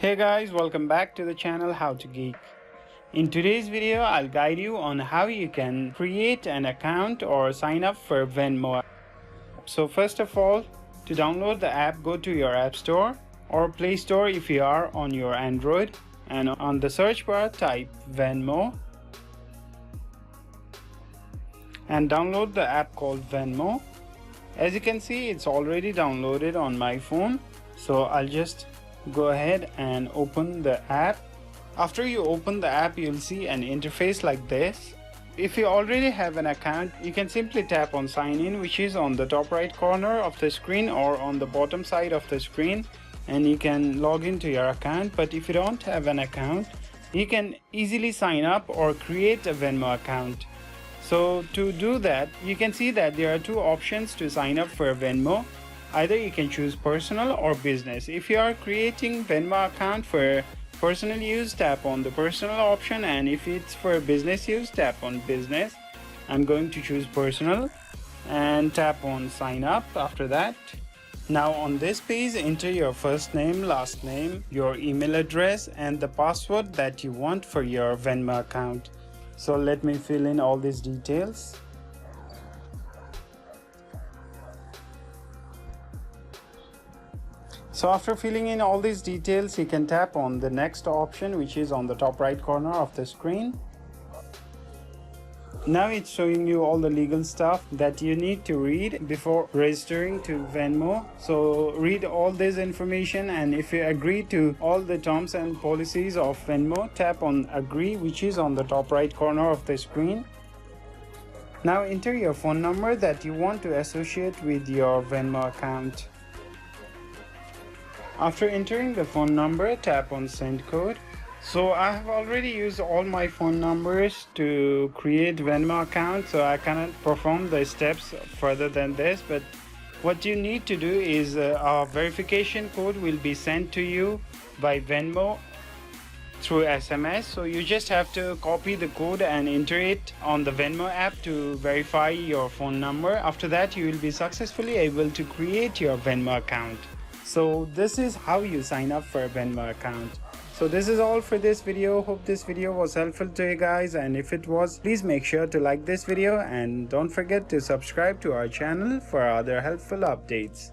Hey guys, welcome back to the channel How to Geek. In today's video, I'll guide you on how you can create an account or sign up for Venmo. So first of all, to download the app, go to your App Store or Play Store if you are on your Android, and on the search bar type Venmo and download the app called Venmo. As you can see, it's already downloaded on my phone, so I'll just go ahead and open the app. After you open the app, you'll see an interface like this. If you already have an account, you can simply tap on sign in, which is on the top right corner of the screen or on the bottom side of the screen, and you can log into your account. But if you don't have an account, you can easily sign up or create a Venmo account. So to do that, you can see that there are two options to sign up for Venmo. Either you can choose personal or business. If you are creating Venmo account for personal use, tap on the personal option, and if it's for business use, tap on business. I'm going to choose personal and tap on sign up after that. Now on this page, enter your first name, last name, your email address, and the password that you want for your Venmo account. So let me fill in all these details. So after filling in all these details, you can tap on the next option, which is on the top right corner of the screen. Now it's showing you all the legal stuff that you need to read before registering to Venmo. So read all this information, and if you agree to all the terms and policies of Venmo, tap on agree, which is on the top right corner of the screen. Now enter your phone number that you want to associate with your Venmo account. After entering the phone number, tap on send code. So I have already used all my phone numbers to create Venmo account, so I cannot perform the steps further than this. But what you need to do is a verification code will be sent to you by Venmo through SMS. So you just have to copy the code and enter it on the Venmo app to verify your phone number. After that, you will be successfully able to create your Venmo account. So this is how you sign up for a Venmo account. So this is all for this video. Hope this video was helpful to you guys, and if it was, please make sure to like this video and don't forget to subscribe to our channel for other helpful updates.